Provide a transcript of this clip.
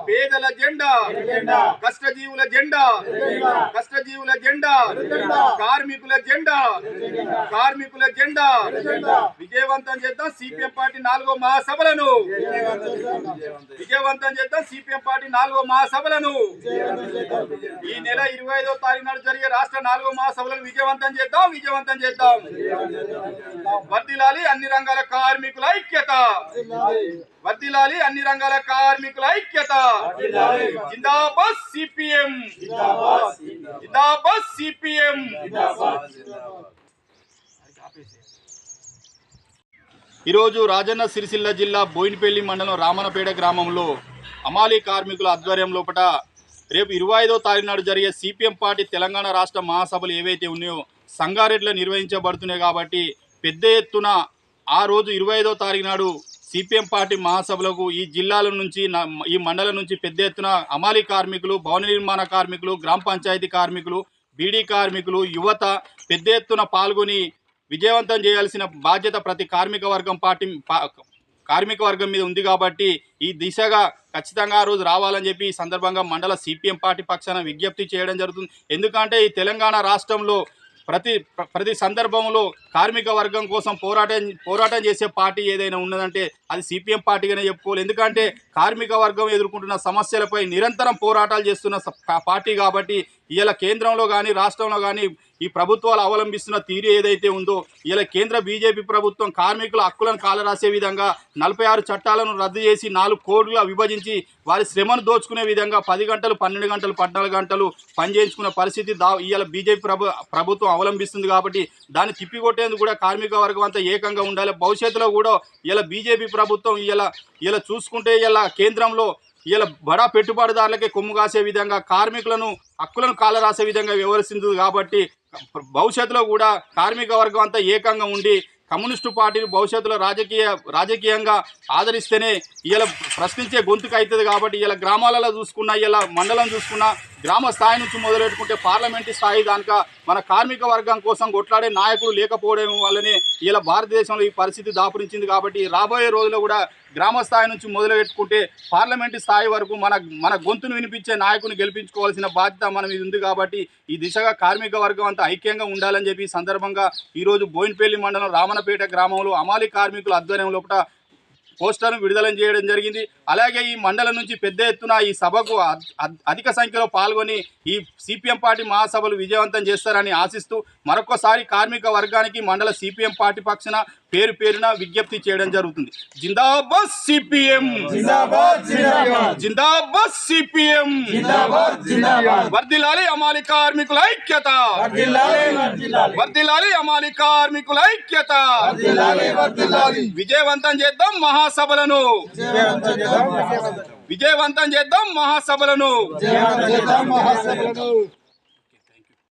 పేదల జెండా కష్టజీవుల జెండా కష్టజీవుల జెండా కార్మికుల జెండా కార్మికుల జెండా విజయవంతం చేద్దాం సిపిఎం పార్టీ 4వ మహాసభలను విజయవంతం చేద్దాం సిపిఎం పార్టీ 4వ మహాసభలను ఈ నెల 25వ తారీఖు నాడు జరిగే రాష్ట్ర 4వ మహాసభలను విజయవంతం చేద్దాం వర్ధిల్లాలి అన్ని రంగాల కార్మికుల ఐక్యత వర్ధిల్లాలి అన్ని రంగాల కార్మికుల ఐక్యత జిందాబాద్ సిపిఎం జిందాబాద్ సిపిఎం ఈరోజు రాజన్న సిరిసిల్ల జిల్లా బోయినపల్లి మండలం రామనపేట గ్రామంలో అమాలీ కార్మికుల ఆధ్వర్యం లోపల రేపు 25వ తారీఖు నాడు జరిగే సిపిఎం పార్టీ తెలంగాణ రాష్ట్ర మహాసభలు ఏవైతే ఉన్నాయో సంగారెడ్డిలో నిర్వహించబడుతున్నాయి కాబట్టి పెద్ద ఎత్తున ఆ రోజు 25వ తారీఖు నాడు సిపిఎం పార్టీ మహాసభలకు ఈ జిల్లాల నుంచి ఈ మండలం నుంచి పెద్ద ఎత్తున అమాలీ కార్మికులు భవన నిర్మాణ కార్మికులు గ్రామ పంచాయతీ కార్మికులు బీడీ కార్మికులు యువత పెద్ద ఎత్తున పాల్గొని విజయవంతం చేయాల్సిన బాధ్యత ప్రతి కార్మిక వర్గం మీద ఉంది కాబట్టి ఈ దిశగా ఖచ్చితంగా ఆ రోజు రావాలని చెప్పి ఈ సందర్భంగా మండల సిపిఎం పార్టీ పక్షాన విజ్ఞప్తి చేయడం జరుగుతుంది. ఎందుకంటే ఈ తెలంగాణ రాష్ట్రంలో ప్రతి సందర్భంలో కార్మిక వర్గం కోసం పోరాటం చేసే పార్టీ ఏదైనా ఉన్నదంటే అది సిపిఎం పార్టీగానే చెప్పుకోవాలి. ఎందుకంటే కార్మిక వర్గం ఎదుర్కొంటున్న సమస్యలపై నిరంతరం పోరాటాలు చేస్తున్న పార్టీ కాబట్టి ఇలా కేంద్రంలో కానీ రాష్ట్రంలో కానీ ఈ ప్రభుత్వాలు అవలంబిస్తున్న తీరు ఏదైతే ఉందో ఇలా కేంద్ర బీజేపీ ప్రభుత్వం కార్మికుల హక్కులను కాలరాసే విధంగా 46 చట్టాలను రద్దు చేసి 4 కోడ్లుగా విభజించి వారి శ్రమను దోచుకునే విధంగా 10 గంటలు 12 గంటలు 14 గంటలు పనిచేయించుకునే పరిస్థితి ఇలా బీజేపీ ప్రభుత్వం అవలంబిస్తుంది. కాబట్టి దాన్ని తిప్పికొట్టేందుకు కూడా కార్మిక వర్గం అంతా ఏకంగా ఉండాలి. భవిష్యత్తులో కూడా ఇలా బీజేపీ ప్రభుత్వం ఇలా చూసుకుంటే ఇలా కేంద్రంలో ఇలా బడా పెట్టుబడిదారులకే కొమ్ము కాసే విధంగా కార్మికులను హక్కులను కాలరాసే విధంగా వ్యవహరిస్తుంది. కాబట్టి భవిష్యత్తులో కూడా కార్మిక వర్గం అంతా ఏకంగా ఉండి కమ్యూనిస్టు పార్టీని భవిష్యత్తులో రాజకీయంగా ఆదరిస్తేనే ఇలా ప్రశ్నించే గొంతుకు అవుతుంది. కాబట్టి ఇలా గ్రామాలలో చూసుకున్నా ఇలా మండలం చూసుకున్నా గ్రామ స్థాయి నుంచి మొదలెట్టుకుంటే పార్లమెంటు స్థాయి దానిక మన కార్మిక వర్గం కోసం కొట్లాడే నాయకులు లేకపోవడం వల్లనే ఇలా భారతదేశంలో ఈ పరిస్థితి దాపురించింది. కాబట్టి రాబోయే రోజుల్లో కూడా గ్రామ స్థాయి నుంచి మొదలుపెట్టుకుంటే పార్లమెంటు స్థాయి వరకు మన గొంతును వినిపించే నాయకుని గెలిపించుకోవాల్సిన బాధ్యత మన మీద ఉంది. కాబట్టి ఈ దిశగా కార్మిక వర్గం అంతా ఐక్యంగా ఉండాలని చెప్పి ఈ సందర్భంగా ఈరోజు బోయినపల్లి మండలం రామనపేట గ్రామంలో అమాలీ కార్మికుల ఆధ్వర్యం లోపల పోస్టర్ను విడుదల చేయడం జరిగింది. అలాగే ఈ మండలం నుంచి పెద్ద ఎత్తున ఈ సభకు అధిక సంఖ్యలో పాల్గొని ఈ సిపిఎం పార్టీ మహాసభలు విజయవంతం చేస్తారని ఆశిస్తూ మరొకసారి కార్మిక వర్గానికి మండల సిపిఎం పార్టీ పక్షాన పేరున విజ్ఞప్తి చేయడం జరుగుతుంది. జిందాబాద్ సిపిఎం జిందాబాద్ సిపిఎం వర్ధిల్లాలి అమాలీ కార్మికుల ఐక్యత వర్ధిల్లాలి అమాలీ కార్మికుల ఐక్యత విజయవంతం చేద్దాం మహాసభలను విజయవంతం చేద్దాం మహాసభలను